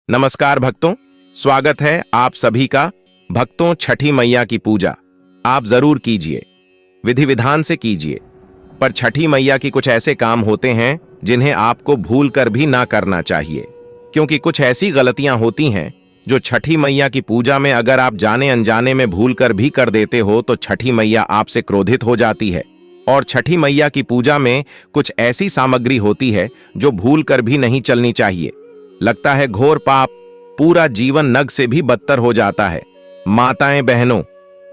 नमस्कार भक्तों, स्वागत है आप सभी का। भक्तों, छठी मैया की पूजा आप जरूर कीजिए, विधि विधान से कीजिए। पर छठी मैया की कुछ ऐसे काम होते हैं जिन्हें आपको भूल कर भी ना करना चाहिए, क्योंकि कुछ ऐसी गलतियां होती हैं जो छठी मैया की पूजा में अगर आप जाने अनजाने में भूल कर भी कर देते हो तो छठी मैया आपसे क्रोधित हो जाती है। और छठी मैया की पूजा में कुछ ऐसी सामग्री होती है जो भूल कर भी नहीं चलनी चाहिए। लगता है घोर पाप, पूरा जीवन नग से भी बदतर हो जाता है। माताएं बहनों,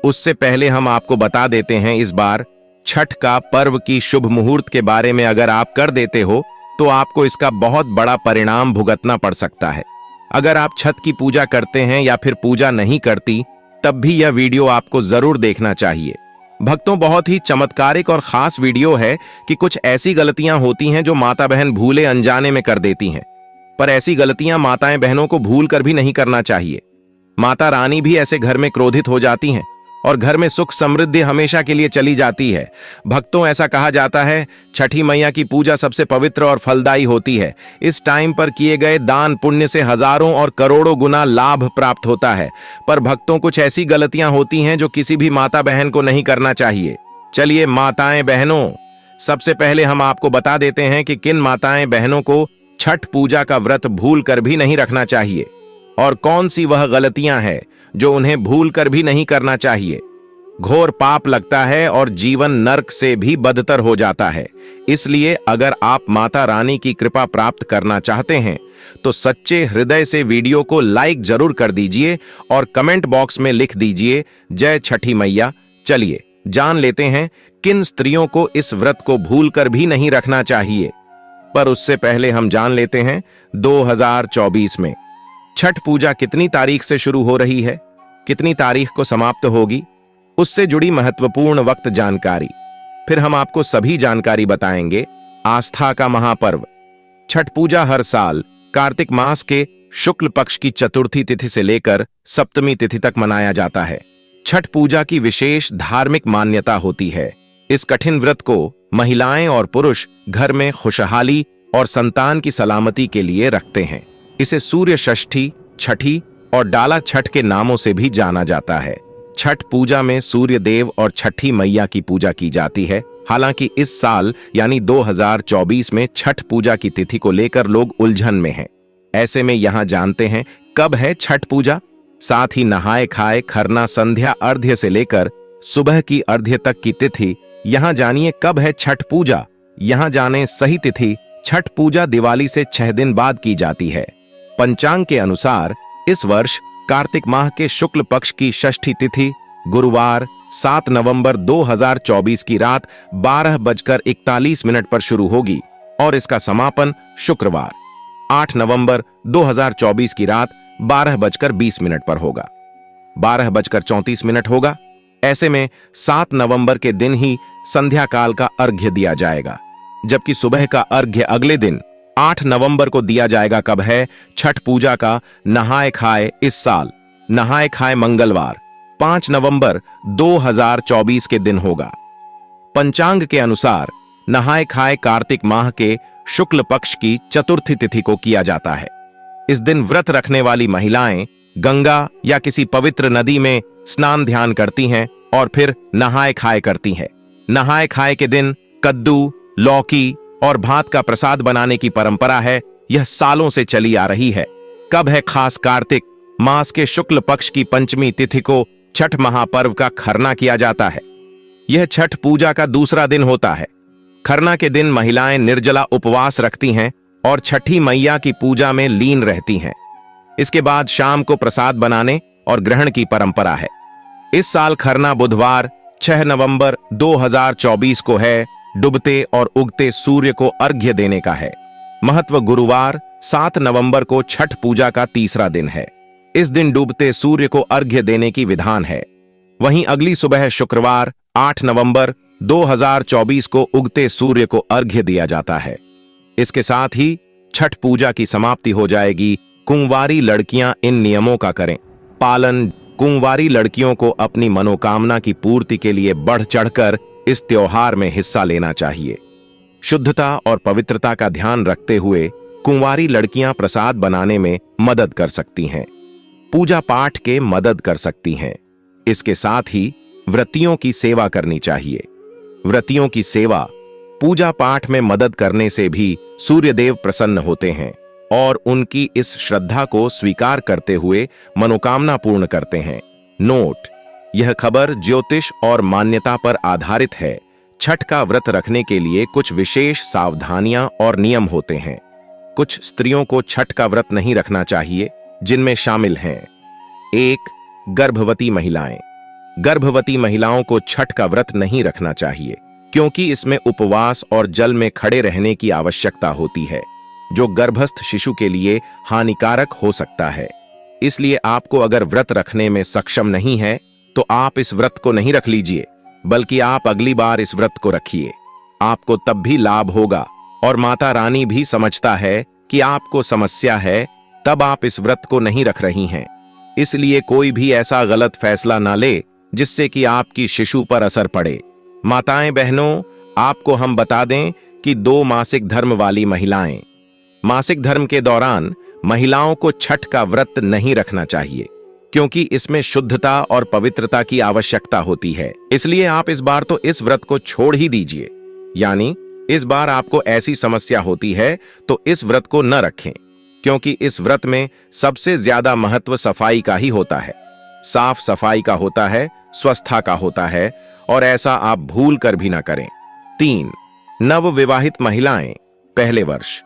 उससे पहले हम आपको बता देते हैं, इस बार छठ का पर्व की शुभ मुहूर्त के बारे में अगर आप कर देते हो तो आपको इसका बहुत बड़ा परिणाम भुगतना पड़ सकता है। अगर आप छठ की पूजा करते हैं या फिर पूजा नहीं करती, तब भी यह वीडियो आपको जरूर देखना चाहिए। भक्तों, बहुत ही चमत्कारिक और खास वीडियो है कि कुछ ऐसी गलतियां होती हैं जो माता बहन भूले अनजाने में कर देती हैं। पर ऐसी गलतियां माताएं बहनों को भूल कर भी नहीं करना चाहिए। माता रानी भी ऐसे घर में क्रोधित हो जाती हैं और घर में सुख समृद्धि हमेशा के लिए चली जाती है। भक्तों, ऐसा कहा जाता है छठी मैया की पूजा सबसे पवित्र और फलदायी होती है। इस टाइम पर किए गए दान पुण्य से हजारों और करोड़ों गुना लाभ प्राप्त होता है। पर भक्तों, कुछ ऐसी गलतियां होती हैं जो किसी भी माता बहन को नहीं करना चाहिए। चलिए माताएं बहनों, सबसे पहले हम आपको बता देते हैं कि किन माताएं बहनों को छठ पूजा का व्रत भूल कर भी नहीं रखना चाहिए और कौन सी वह गलतियां हैं जो उन्हें भूल कर भी नहीं करना चाहिए। घोर पाप लगता है और जीवन नरक से भी बदतर हो जाता है। इसलिए अगर आप माता रानी की कृपा प्राप्त करना चाहते हैं तो सच्चे हृदय से वीडियो को लाइक जरूर कर दीजिए और कमेंट बॉक्स में लिख दीजिए जय छठी मैया। चलिए जान लेते हैं किन स्त्रियों को इस व्रत को भूल कर भी नहीं रखना चाहिए। पर उससे पहले हम जान लेते हैं 2024 में छठ पूजा कितनी तारीख से शुरू हो रही है, कितनी तारीख को समाप्त होगी, उससे जुड़ी महत्वपूर्ण वक्त जानकारी। फिर हम आपको सभी जानकारी बताएंगे। आस्था का महापर्व छठ पूजा हर साल कार्तिक मास के शुक्ल पक्ष की चतुर्थी तिथि से लेकर सप्तमी तिथि तक मनाया जाता है। छठ पूजा की विशेष धार्मिक मान्यता होती है। इस कठिन व्रत को महिलाएं और पुरुष घर में खुशहाली और संतान की सलामती के लिए रखते हैं। इसे सूर्य षष्ठी, छठी और डाला छठ के नामों से भी जाना जाता है। छठ पूजा में सूर्य देव और छठी मैया की पूजा की जाती है। हालांकि इस साल यानी 2024 में छठ पूजा की तिथि को लेकर लोग उलझन में हैं। ऐसे में यहां जानते हैं कब है छठ पूजा। साथ ही नहाए खाए खरना संध्या अर्घ्य से लेकर सुबह की अर्घ्य तक की तिथि। यहां जानिए कब है छठ पूजा। यहां जाने सही तिथि। छठ पूजा दिवाली से 6 दिन बाद की जाती है। पंचांग के अनुसार इस वर्ष कार्तिक माह के शुक्ल पक्ष की षष्ठी तिथि गुरुवार 7 नवंबर 2024 की रात 12:41 पर शुरू होगी और इसका समापन शुक्रवार 8 नवंबर 2024 की रात 12:20 पर होगा। 12:34 होगा। ऐसे में 7 नवंबर के दिन ही संध्या काल का अर्घ्य दिया जाएगा, जबकि सुबह का अर्घ्य अगले दिन 8 नवंबर को दिया जाएगा। कब है छठ पूजा का नहाए खाए? इस साल नहाए खाए मंगलवार 5 नवंबर 2024 के दिन होगा। पंचांग के अनुसार नहाए खाए कार्तिक माह के शुक्ल पक्ष की चतुर्थी तिथि को किया जाता है। इस दिन व्रत रखने वाली महिलाएं गंगा या किसी पवित्र नदी में स्नान ध्यान करती हैं और फिर नहाए खाए करती हैं। नहाए खाए के दिन कद्दू, लौकी और भात का प्रसाद बनाने की परंपरा है। यह सालों से चली आ रही है। कब है खास कार्तिक मास के शुक्ल पक्ष की पंचमी तिथि को छठ महापर्व का खरना किया जाता है। यह छठ पूजा का दूसरा दिन होता है। खरना के दिन महिलाएं निर्जला उपवास रखती हैं और छठी मैया की पूजा में लीन रहती हैं। इसके बाद शाम को प्रसाद बनाने और ग्रहण की परंपरा है। इस साल खरना बुधवार 6 नवंबर 2024 को है। डूबते और उगते सूर्य को अर्घ्य देने का है। महत्व गुरुवार 7 नवंबर को छठ पूजा का तीसरा दिन है। इस दिन डूबते सूर्य को अर्घ्य देने की विधान है। वहीं अगली सुबह शुक्रवार 8 नवंबर 2024 को उगते सूर्य को अर्घ्य दिया जाता है। इसके साथ ही छठ पूजा की समाप्ति हो जाएगी। कुंवारी लड़कियां इन नियमों का करें पालन। कुंवारी लड़कियों को अपनी मनोकामना की पूर्ति के लिए बढ़ चढ़कर इस त्योहार में हिस्सा लेना चाहिए। शुद्धता और पवित्रता का ध्यान रखते हुए कुंवारी लड़कियां प्रसाद बनाने में मदद कर सकती हैं, पूजा पाठ के मदद कर सकती हैं। इसके साथ ही व्रतियों की सेवा करनी चाहिए। व्रतियों की सेवा, पूजा पाठ में मदद करने से भी सूर्यदेव प्रसन्न होते हैं और उनकी इस श्रद्धा को स्वीकार करते हुए मनोकामना पूर्ण करते हैं। नोट: यह खबर ज्योतिष और मान्यता पर आधारित है। छठ का व्रत रखने के लिए कुछ विशेष सावधानियां और नियम होते हैं। कुछ स्त्रियों को छठ का व्रत नहीं रखना चाहिए, जिनमें शामिल हैं: 1. गर्भवती महिलाएं। गर्भवती महिलाओं को छठ का व्रत नहीं रखना चाहिए, क्योंकि इसमें उपवास और जल में खड़े रहने की आवश्यकता होती है, जो गर्भस्थ शिशु के लिए हानिकारक हो सकता है। इसलिए आपको अगर व्रत रखने में सक्षम नहीं है तो आप इस व्रत को नहीं रख लीजिए, बल्कि आप अगली बार इस व्रत को रखिए। आपको तब भी लाभ होगा और माता रानी भी समझता है कि आपको समस्या है, तब आप इस व्रत को नहीं रख रही हैं। इसलिए कोई भी ऐसा गलत फैसला ना ले जिससे कि आपकी शिशु पर असर पड़े। माताएं बहनों, आपको हम बता दें कि 2 मासिक धर्म वाली महिलाएं, मासिक धर्म के दौरान महिलाओं को छठ का व्रत नहीं रखना चाहिए, क्योंकि इसमें शुद्धता और पवित्रता की आवश्यकता होती है। इसलिए आप इस बार तो इस व्रत को छोड़ ही दीजिए। यानी इस बार आपको ऐसी समस्या होती है तो इस व्रत को न रखें, क्योंकि इस व्रत में सबसे ज्यादा महत्व सफाई का ही होता है। साफ सफाई का होता है, स्वस्थता का होता है, और ऐसा आप भूल कर भी ना करें। 3. नवविवाहित महिलाएं, पहले वर्ष।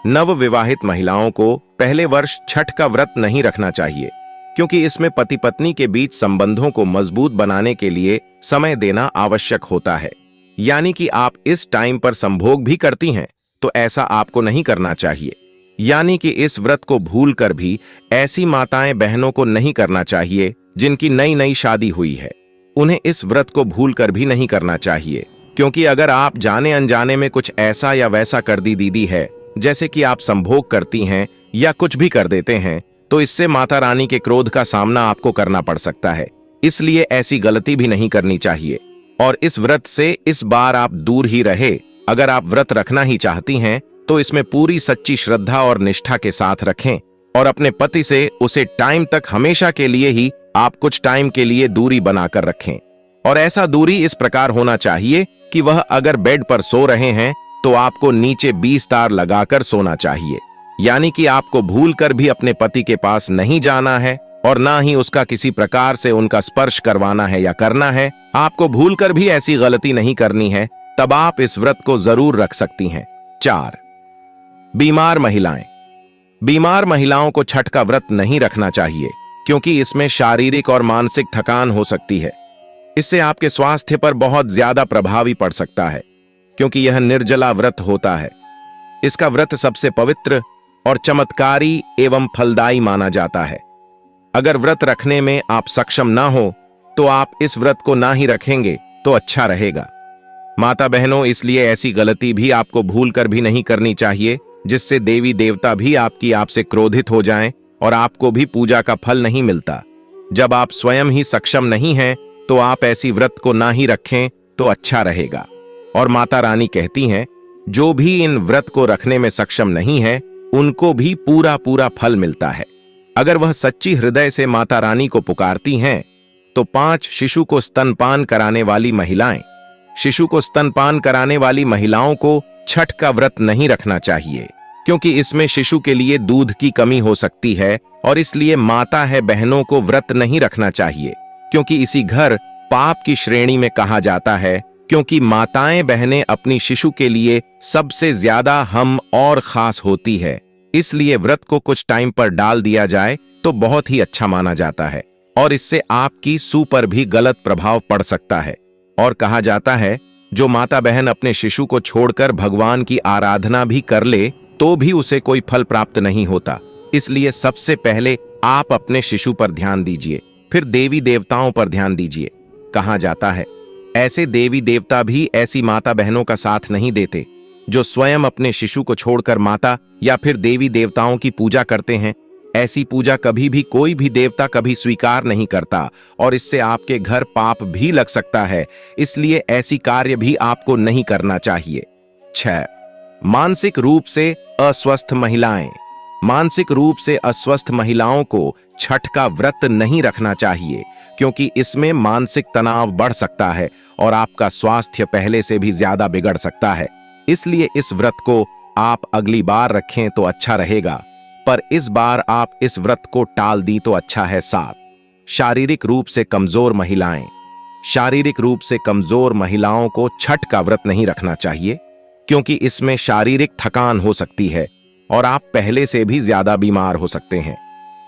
नवविवाहित महिलाओं को पहले वर्ष छठ का व्रत नहीं रखना चाहिए, क्योंकि इसमें पति पत्नी के बीच संबंधों को मजबूत बनाने के लिए समय देना आवश्यक होता है। यानी कि आप इस टाइम पर संभोग भी करती हैं, तो ऐसा आपको नहीं करना चाहिए। यानी कि इस व्रत को भूलकर भी ऐसी माताएं बहनों को नहीं करना चाहिए जिनकी नई नई शादी हुई है। उन्हें इस व्रत को भूलकर भी नहीं करना चाहिए, क्योंकि अगर आप जाने अनजाने में कुछ ऐसा या वैसा कर दीदी है, जैसे कि आप संभोग करती हैं या कुछ भी कर देते हैं, तो इससे माता रानी के क्रोध का सामना आपको करना पड़ सकता है। इसलिए ऐसी गलती भी नहीं करनी चाहिए और इस व्रत से इस बार आप दूर ही रहे। अगर आप व्रत रखना ही चाहती हैं तो इसमें पूरी सच्ची श्रद्धा और निष्ठा के साथ रखें और अपने पति से उसे टाइम तक हमेशा के लिए ही आप कुछ टाइम के लिए दूरी बनाकर रखें। और ऐसा दूरी इस प्रकार होना चाहिए कि वह अगर बेड पर सो रहे हैं तो आपको नीचे 20 तार लगाकर सोना चाहिए। यानी कि आपको भूलकर भी अपने पति के पास नहीं जाना है और ना ही उसका किसी प्रकार से उनका स्पर्श करवाना है या करना है। आपको भूलकर भी ऐसी गलती नहीं करनी है, तब आप इस व्रत को जरूर रख सकती हैं। 4. बीमार महिलाएं। बीमार महिलाओं को छठ का व्रत नहीं रखना चाहिए, क्योंकि इसमें शारीरिक और मानसिक थकान हो सकती है। इससे आपके स्वास्थ्य पर बहुत ज्यादा प्रभावी पड़ सकता है, क्योंकि यह निर्जला व्रत होता है। इसका व्रत सबसे पवित्र और चमत्कारी एवं फलदायी माना जाता है। अगर व्रत रखने में आप सक्षम ना हो तो आप इस व्रत को ना ही रखेंगे तो अच्छा रहेगा। माता बहनों, इसलिए ऐसी गलती भी आपको भूलकर भी नहीं करनी चाहिए, जिससे देवी देवता भी आपसे क्रोधित हो जाएं और आपको भी पूजा का फल नहीं मिलता। जब आप स्वयं ही सक्षम नहीं हैं तो आप ऐसी व्रत को ना ही रखें तो अच्छा रहेगा। और माता रानी कहती हैं, जो भी इन व्रत को रखने में सक्षम नहीं है उनको भी पूरा पूरा फल मिलता है। अगर वह सच्ची हृदय से माता रानी को पुकारती हैं तो 5 शिशु को स्तनपान कराने वाली महिलाएं, शिशु को स्तनपान कराने वाली महिलाओं को छठ का व्रत नहीं रखना चाहिए, क्योंकि इसमें शिशु के लिए दूध की कमी हो सकती है और इसलिए माता है बहनों को व्रत नहीं रखना चाहिए, क्योंकि इसी घर पाप की श्रेणी में कहा जाता है, क्योंकि माताएं बहनें अपनी शिशु के लिए सबसे ज्यादा हम और खास होती है। इसलिए व्रत को कुछ टाइम पर डाल दिया जाए तो बहुत ही अच्छा माना जाता है और इससे आपकी सू पर भी गलत प्रभाव पड़ सकता है। और कहा जाता है, जो माता बहन अपने शिशु को छोड़कर भगवान की आराधना भी कर ले तो भी उसे कोई फल प्राप्त नहीं होता। इसलिए सबसे पहले आप अपने शिशु पर ध्यान दीजिए, फिर देवी देवताओं पर ध्यान दीजिए। कहा जाता है, ऐसे देवी देवता भी ऐसी माता बहनों का साथ नहीं देते जो स्वयं अपने शिशु को छोड़कर माता या फिर देवी देवताओं की पूजा करते हैं। ऐसी पूजा कभी भी कोई भी देवता कभी स्वीकार नहीं करता और इससे आपके घर पाप भी लग सकता है। इसलिए ऐसी कार्य भी आपको नहीं करना चाहिए। 6. मानसिक रूप से अस्वस्थ महिलाएं। मानसिक रूप से अस्वस्थ महिलाओं को छठ का व्रत नहीं रखना चाहिए, क्योंकि इसमें मानसिक तनाव बढ़ सकता है और आपका स्वास्थ्य पहले से भी ज्यादा बिगड़ सकता है। इसलिए इस व्रत को आप अगली बार रखें तो अच्छा रहेगा, पर इस बार आप इस व्रत को टाल दी तो अच्छा है। 7, शारीरिक रूप से कमजोर महिलाएं। शारीरिक रूप से कमजोर महिलाओं को छठ का व्रत नहीं रखना चाहिए, क्योंकि इसमें शारीरिक थकान हो सकती है और आप पहले से भी ज्यादा बीमार हो सकते हैं।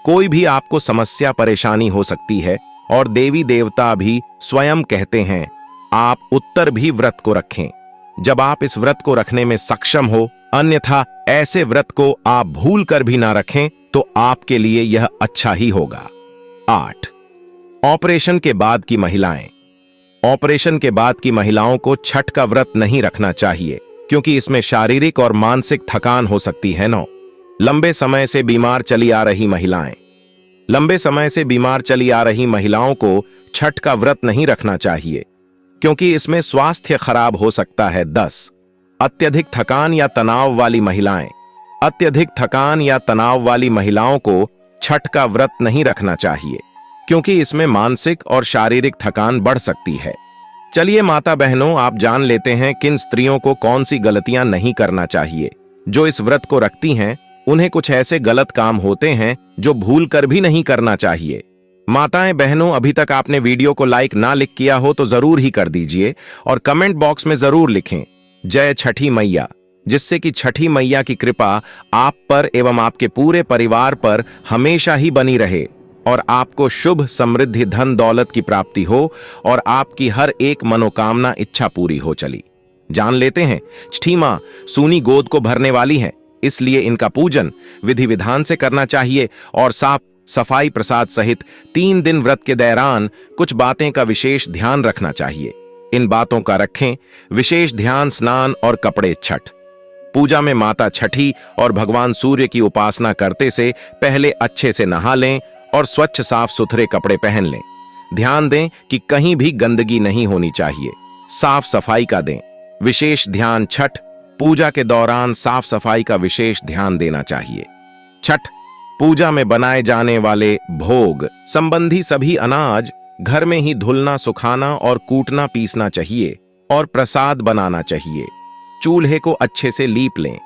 कोई भी आपको समस्या परेशानी हो सकती है और देवी देवता भी स्वयं कहते हैं आप उत्तर भी व्रत को रखें जब आप इस व्रत को रखने में सक्षम हो, अन्यथा ऐसे व्रत को आप भूल कर भी ना रखें तो आपके लिए यह अच्छा ही होगा। 8, ऑपरेशन के बाद की महिलाएं। ऑपरेशन के बाद की महिलाओं को छठ का व्रत नहीं रखना चाहिए, क्योंकि इसमें शारीरिक और मानसिक थकान हो सकती है। 9, लंबे समय से बीमार चली आ रही महिलाएं। लंबे समय से बीमार चली आ रही महिलाओं को छठ का व्रत नहीं रखना चाहिए, क्योंकि इसमें स्वास्थ्य खराब हो सकता है। 10, अत्यधिक थकान या तनाव वाली महिलाएं। अत्यधिक थकान या तनाव वाली महिलाओं को छठ का व्रत नहीं रखना चाहिए, क्योंकि इसमें मानसिक और शारीरिक थकान बढ़ सकती है। चलिए माता बहनों, आप जान लेते हैं किन स्त्रियों को कौन सी गलतियां नहीं करना चाहिए। जो इस व्रत को रखती हैं उन्हें कुछ ऐसे गलत काम होते हैं जो भूल कर भी नहीं करना चाहिए। माताएं बहनों, अभी तक आपने वीडियो को लाइक ना लिख किया हो तो जरूर ही कर दीजिए और कमेंट बॉक्स में जरूर लिखें जय छठी मैया, जिससे कि छठी मैया की कृपा आप पर एवं आपके पूरे परिवार पर हमेशा ही बनी रहे और आपको शुभ समृद्धि धन दौलत की प्राप्ति हो और आपकी हर एक मनोकामना इच्छा पूरी हो। चली जान लेते हैं, छठी मां सूनी गोद को भरने वाली है, इसलिए इनका पूजन विधि विधान से करना चाहिए और साफ सफाई प्रसाद सहित 3 दिन व्रत के दौरान कुछ बातें का विशेष ध्यान रखना चाहिए। इन बातों का रखें विशेष ध्यान। स्नान और कपड़े। छठ पूजा में माता छठी और भगवान सूर्य की उपासना करते से पहले अच्छे से नहा लें और स्वच्छ साफ सुथरे कपड़े पहन लें। ध्यान दें कि कहीं भी गंदगी नहीं होनी चाहिए। साफ सफाई का दें विशेष ध्यान। छठ पूजा के दौरान साफ सफाई का विशेष ध्यान देना चाहिए। छठ पूजा में बनाए जाने वाले भोग संबंधी सभी अनाज घर में ही धुलना, सुखाना और कूटना पीसना चाहिए और प्रसाद बनाना चाहिए। चूल्हे को अच्छे से लीप लें।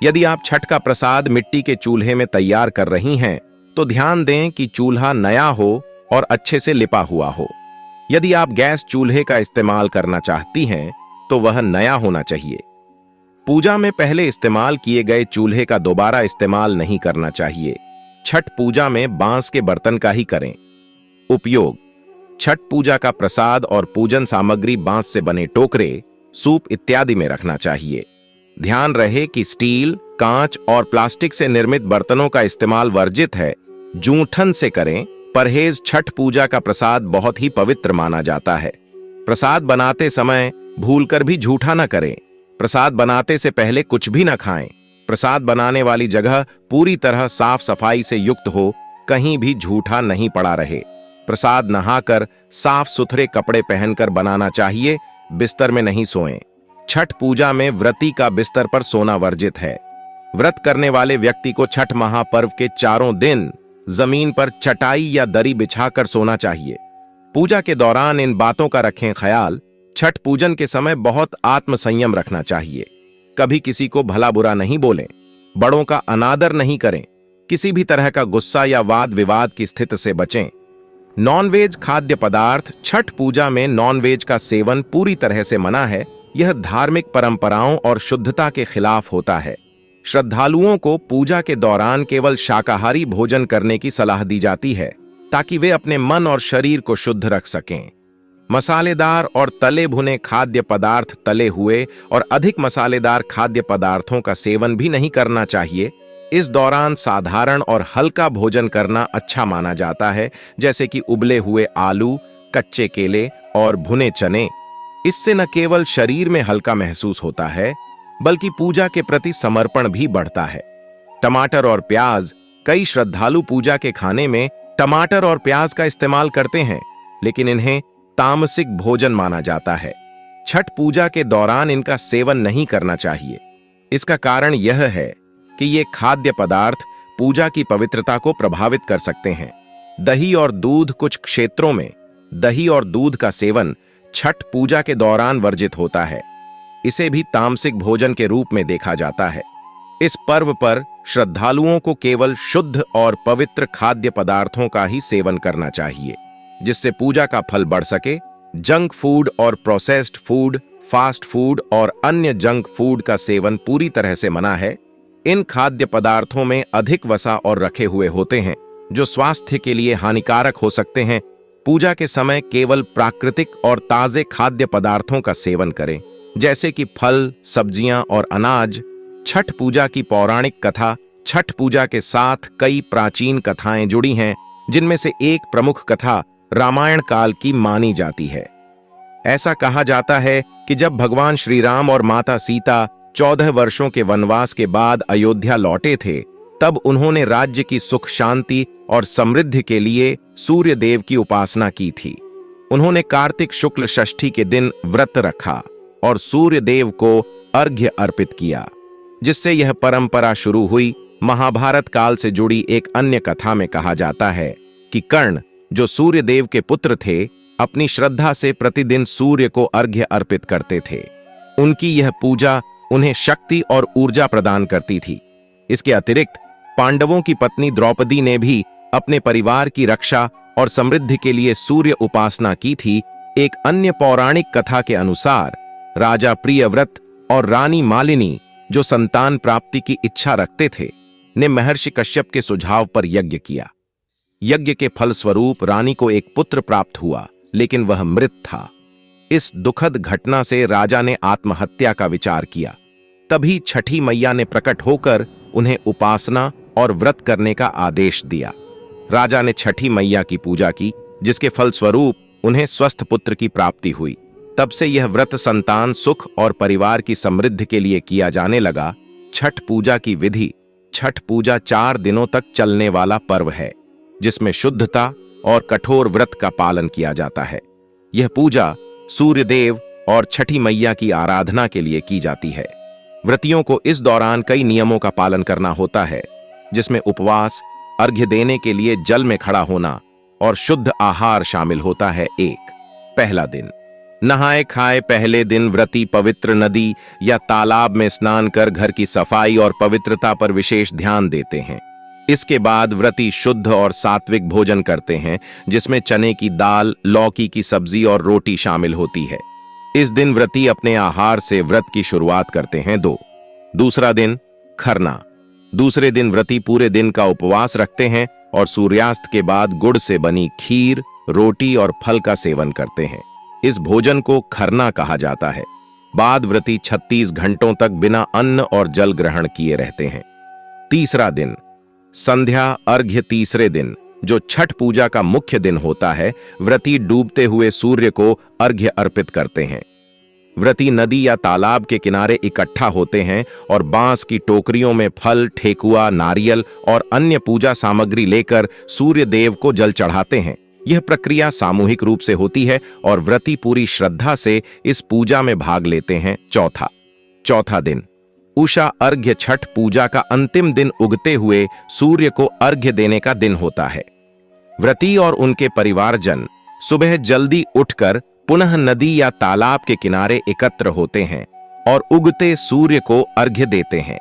यदि आप छठ का प्रसाद मिट्टी के चूल्हे में तैयार कर रही हैं तो ध्यान दें कि चूल्हा नया हो और अच्छे से लिपा हुआ हो। यदि आप गैस चूल्हे का इस्तेमाल करना चाहती हैं तो वह नया होना चाहिए। पूजा में पहले इस्तेमाल किए गए चूल्हे का दोबारा इस्तेमाल नहीं करना चाहिए। छठ पूजा में बांस के बर्तन का ही करें उपयोग। छठ पूजा का प्रसाद और पूजन सामग्री बांस से बने टोकरे, सूप इत्यादि में रखना चाहिए। ध्यान रहे कि स्टील, कांच और प्लास्टिक से निर्मित बर्तनों का इस्तेमाल वर्जित है। जूठन से करें परहेज। छठ पूजा का प्रसाद बहुत ही पवित्र माना जाता है। प्रसाद बनाते समय भूलकर भी झूठा न करें। प्रसाद बनाते से पहले कुछ भी न खाएं। प्रसाद बनाने वाली जगह पूरी तरह साफ सफाई से युक्त हो, कहीं भी झूठा नहीं पड़ा रहे। प्रसाद नहाकर साफ सुथरे कपड़े पहनकर बनाना चाहिए। बिस्तर में नहीं सोएं। छठ पूजा में व्रती का बिस्तर पर सोना वर्जित है। व्रत करने वाले व्यक्ति को छठ महापर्व के चारों दिन जमीन पर चटाई या दरी बिछाकर सोना चाहिए। पूजा के दौरान इन बातों का रखें ख्याल। छठ पूजन के समय बहुत आत्मसंयम रखना चाहिए। कभी किसी को भला बुरा नहीं बोलें। बड़ों का अनादर नहीं करें। किसी भी तरह का गुस्सा या वाद विवाद की स्थिति से बचें। नॉनवेज खाद्य पदार्थ। छठ पूजा में नॉनवेज का सेवन पूरी तरह से मना है। यह धार्मिक परंपराओं और शुद्धता के खिलाफ होता है। श्रद्धालुओं को पूजा के दौरान केवल शाकाहारी भोजन करने की सलाह दी जाती है, ताकि वे अपने मन और शरीर को शुद्ध रख सकें। मसालेदार और तले भुने खाद्य पदार्थ, तले हुए और अधिक मसालेदार खाद्य पदार्थों का सेवन भी नहीं करना चाहिए। इस दौरान साधारण और हल्का भोजन करना अच्छा माना जाता है, जैसे कि उबले हुए आलू, कच्चे केले और भुने चने। इससे न केवल शरीर में हल्का महसूस होता है, बल्कि पूजा के प्रति समर्पण भी बढ़ता है। टमाटर और प्याज। कई श्रद्धालु पूजा के खाने में टमाटर और प्याज का इस्तेमाल करते हैं, लेकिन इन्हें तामसिक भोजन माना जाता है। छठ पूजा के दौरान इनका सेवन नहीं करना चाहिए। इसका कारण यह है कि ये खाद्य पदार्थ पूजा की पवित्रता को प्रभावित कर सकते हैं। दही और दूध। कुछ क्षेत्रों में दही और दूध का सेवन छठ पूजा के दौरान वर्जित होता है। इसे भी तामसिक भोजन के रूप में देखा जाता है। इस पर्व पर श्रद्धालुओं को केवल शुद्ध और पवित्र खाद्य पदार्थों का ही सेवन करना चाहिए, जिससे पूजा का फल बढ़ सके। जंक फूड और प्रोसेस्ड फूड, फास्ट फूड और अन्य जंक फूड का सेवन पूरी तरह से मना है। इन खाद्य पदार्थों में अधिक वसा और रखे हुए होते हैं, जो स्वास्थ्य के लिए हानिकारक हो सकते हैं। पूजा के समय केवल प्राकृतिक और ताजे खाद्य पदार्थों का सेवन करें, जैसे कि फल, सब्जियां और अनाज। छठ पूजा की पौराणिक कथा। छठ पूजा के साथ कई प्राचीन कथाएं जुड़ी हैं, जिनमें से एक प्रमुख कथा रामायण काल की मानी जाती है। ऐसा कहा जाता है कि जब भगवान श्री राम और माता सीता 14 वर्षों के वनवास के बाद अयोध्या लौटे थे, तब उन्होंने राज्य की सुख शांति और समृद्धि के लिए सूर्य देव की उपासना की थी। उन्होंने कार्तिक शुक्ल षष्ठी के दिन व्रत रखा और सूर्य देव को अर्घ्य अर्पित किया, जिससे यह परंपरा शुरू हुई। महाभारत काल से जुड़ी एक अन्य कथा में कहा जाता है कि कर्ण, जो सूर्य देव के पुत्र थे, अपनी श्रद्धा से प्रतिदिन सूर्य को अर्घ्य अर्पित करते थे। उनकी यह पूजा उन्हें शक्ति और ऊर्जा प्रदान करती थी। इसके अतिरिक्त पांडवों की पत्नी द्रौपदी ने भी अपने परिवार की रक्षा और समृद्धि के लिए सूर्य उपासना की थी। एक अन्य पौराणिक कथा के अनुसार राजा प्रियव्रत और रानी मालिनी, जो संतान प्राप्ति की इच्छा रखते थे, ने महर्षि कश्यप के सुझाव पर यज्ञ किया। यज्ञ के फलस्वरूप रानी को एक पुत्र प्राप्त हुआ, लेकिन वह मृत था। इस दुखद घटना से राजा ने आत्महत्या का विचार किया। तभी छठी मैया ने प्रकट होकर उन्हें उपासना और व्रत करने का आदेश दिया। राजा ने छठी मैया की पूजा की, जिसके फलस्वरूप उन्हें स्वस्थ पुत्र की प्राप्ति हुई। तब से यह व्रत संतान सुख और परिवार की समृद्धि के लिए किया जाने लगा। छठ पूजा की विधि। छठ पूजा 4 दिनों तक चलने वाला पर्व है, जिसमें शुद्धता और कठोर व्रत का पालन किया जाता है। यह पूजा सूर्य देव और छठी मैया की आराधना के लिए की जाती है। व्रतियों को इस दौरान कई नियमों का पालन करना होता है, जिसमें उपवास, अर्घ्य देने के लिए जल में खड़ा होना और शुद्ध आहार शामिल होता है। पहला दिन। नहाए खाए पहले दिन व्रती पवित्र नदी या तालाब में स्नान कर घर की सफाई और पवित्रता पर विशेष ध्यान देते हैं। इसके बाद व्रती शुद्ध और सात्विक भोजन करते हैं, जिसमें चने की दाल, लौकी की सब्जी और रोटी शामिल होती है। इस दिन व्रती अपने आहार से व्रत की शुरुआत करते हैं। दूसरा दिन खरना। दूसरे दिन व्रती पूरे दिन का उपवास रखते हैं और सूर्यास्त के बाद गुड़ से बनी खीर, रोटी और फल का सेवन करते हैं। इस भोजन को खरना कहा जाता है। बाद व्रती 36 घंटों तक बिना अन्न और जल ग्रहण किए रहते हैं। तीसरा दिन संध्या अर्घ्य। तीसरे दिन, जो छठ पूजा का मुख्य दिन होता है, व्रती डूबते हुए सूर्य को अर्घ्य अर्पित करते हैं। व्रती नदी या तालाब के किनारे इकट्ठा होते हैं और बांस की टोकरियों में फल, ठेकुआ, नारियल और अन्य पूजा सामग्री लेकर सूर्य देव को जल चढ़ाते हैं। यह प्रक्रिया सामूहिक रूप से होती है और व्रती पूरी श्रद्धा से इस पूजा में भाग लेते हैं। चौथा दिन उषा अर्घ्य। छठ पूजा का अंतिम दिन उगते हुए सूर्य को अर्घ्य देने का दिन होता है। व्रती और उनके परिवारजन सुबह जल्दी उठकर पुनः नदी या तालाब के किनारे एकत्र होते हैं और उगते सूर्य को अर्घ्य देते हैं।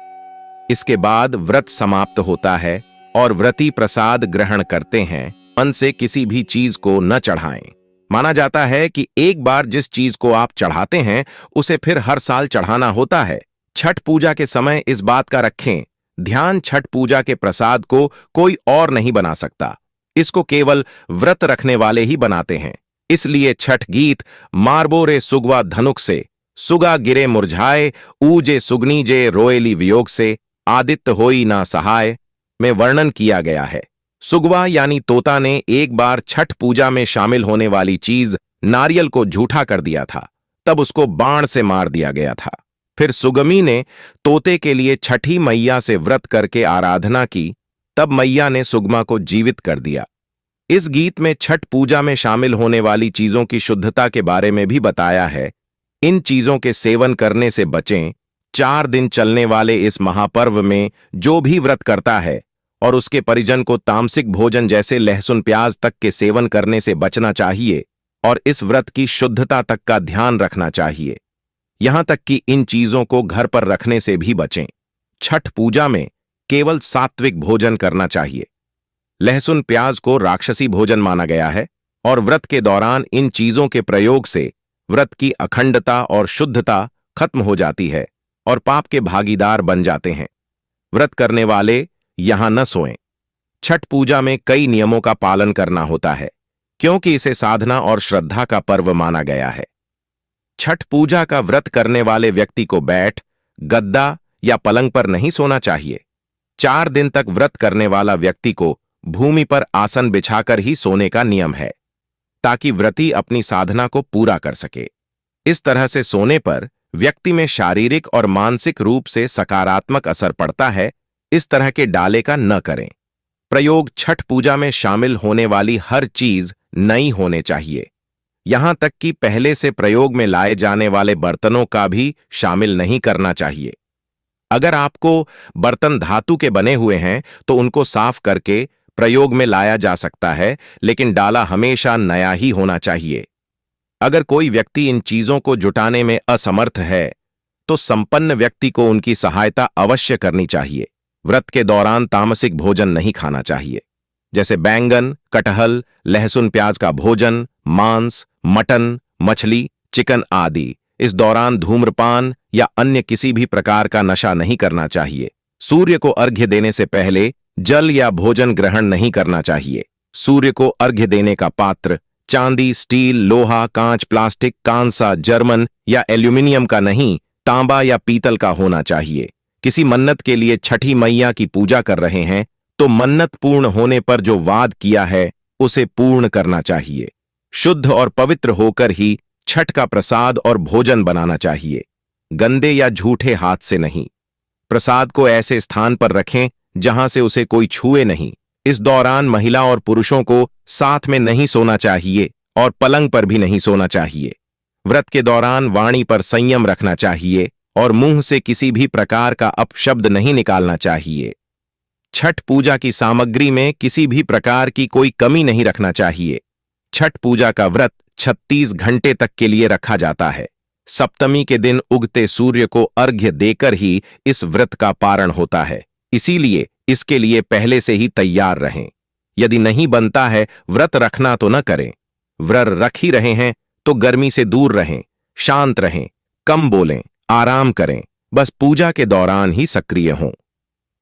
इसके बाद व्रत समाप्त होता है और व्रती प्रसाद ग्रहण करते हैं। मन से किसी भी चीज को न चढ़ाएं। माना जाता है कि एक बार जिस चीज को आप चढ़ाते हैं, उसे फिर हर साल चढ़ाना होता है। छठ पूजा के समय इस बात का रखें ध्यान, छठ पूजा के प्रसाद को कोई और नहीं बना सकता। इसको केवल व्रत रखने वाले ही बनाते हैं। इसलिए छठ गीत मारबो रे सुगवा धनुक से, सुगा गिरे मुरझाए, ऊजे सुगनी जे रोएली वियोग से, आदित्य होई ना सहाय में वर्णन किया गया है। सुगवा यानी तोता ने एक बार छठ पूजा में शामिल होने वाली चीज नारियल को झूठा कर दिया था, तब उसको बाण से मार दिया गया था। फिर सुगमी ने तोते के लिए छठी मैया से व्रत करके आराधना की, तब मैया ने सुगमा को जीवित कर दिया। इस गीत में छठ पूजा में शामिल होने वाली चीजों की शुद्धता के बारे में भी बताया है। इन चीजों के सेवन करने से बचें, 4 दिन चलने वाले इस महापर्व में जो भी व्रत करता है और उसके परिजन को तामसिक भोजन जैसे लहसुन प्याज तक के सेवन करने से बचना चाहिए और इस व्रत की शुद्धता तक का ध्यान रखना चाहिए। यहां तक कि इन चीजों को घर पर रखने से भी बचें। छठ पूजा में केवल सात्विक भोजन करना चाहिए। लहसुन प्याज को राक्षसी भोजन माना गया है और व्रत के दौरान इन चीजों के प्रयोग से व्रत की अखंडता और शुद्धता खत्म हो जाती है और पाप के भागीदार बन जाते हैं। व्रत करने वाले यहां न सोएं। छठ पूजा में कई नियमों का पालन करना होता है क्योंकि इसे साधना और श्रद्धा का पर्व माना गया है। छठ पूजा का व्रत करने वाले व्यक्ति को बैठ, गद्दा या पलंग पर नहीं सोना चाहिए। 4 दिन तक व्रत करने वाला व्यक्ति को भूमि पर आसन बिछाकर ही सोने का नियम है ताकि व्रती अपनी साधना को पूरा कर सके। इस तरह से सोने पर व्यक्ति में शारीरिक और मानसिक रूप से सकारात्मक असर पड़ता है। इस तरह के डाले का न करें। प्रयोग छठ पूजा में शामिल होने वाली हर चीज नई होने चाहिए। यहां तक कि पहले से प्रयोग में लाए जाने वाले बर्तनों का भी शामिल नहीं करना चाहिए। अगर आपको बर्तन धातु के बने हुए हैं तो उनको साफ करके प्रयोग में लाया जा सकता है, लेकिन डाला हमेशा नया ही होना चाहिए। अगर कोई व्यक्ति इन चीजों को जुटाने में असमर्थ है तो संपन्न व्यक्ति को उनकी सहायता अवश्य करनी चाहिए। व्रत के दौरान तामसिक भोजन नहीं खाना चाहिए, जैसे बैंगन, कटहल, लहसुन प्याज का भोजन, मांस, मटन, मछली, चिकन आदि। इस दौरान धूम्रपान या अन्य किसी भी प्रकार का नशा नहीं करना चाहिए। सूर्य को अर्घ्य देने से पहले जल या भोजन ग्रहण नहीं करना चाहिए। सूर्य को अर्घ्य देने का पात्र चांदी, स्टील, लोहा, कांच, प्लास्टिक, कांसा, जर्मन या एल्यूमिनियम का नहीं, तांबा या पीतल का होना चाहिए। किसी मन्नत के लिए छठी मैया की पूजा कर रहे हैं तो मन्नत पूर्ण होने पर जो वाद किया है उसे पूर्ण करना चाहिए। शुद्ध और पवित्र होकर ही छठ का प्रसाद और भोजन बनाना चाहिए, गंदे या झूठे हाथ से नहीं। प्रसाद को ऐसे स्थान पर रखें जहां से उसे कोई छुए नहीं। इस दौरान महिला और पुरुषों को साथ में नहीं सोना चाहिए और पलंग पर भी नहीं सोना चाहिए। व्रत के दौरान वाणी पर संयम रखना चाहिए और मुंह से किसी भी प्रकार का अपशब्द नहीं निकालना चाहिए। छठ पूजा की सामग्री में किसी भी प्रकार की कोई कमी नहीं रखना चाहिए। छठ पूजा का व्रत 36 घंटे तक के लिए रखा जाता है। सप्तमी के दिन उगते सूर्य को अर्घ्य देकर ही इस व्रत का पारण होता है, इसीलिए इसके लिए पहले से ही तैयार रहें। यदि नहीं बनता है व्रत रखना तो न करें। व्रत रख ही रहे हैं तो गर्मी से दूर रहें, शांत रहें, कम बोलें, आराम करें, बस पूजा के दौरान ही सक्रिय हों।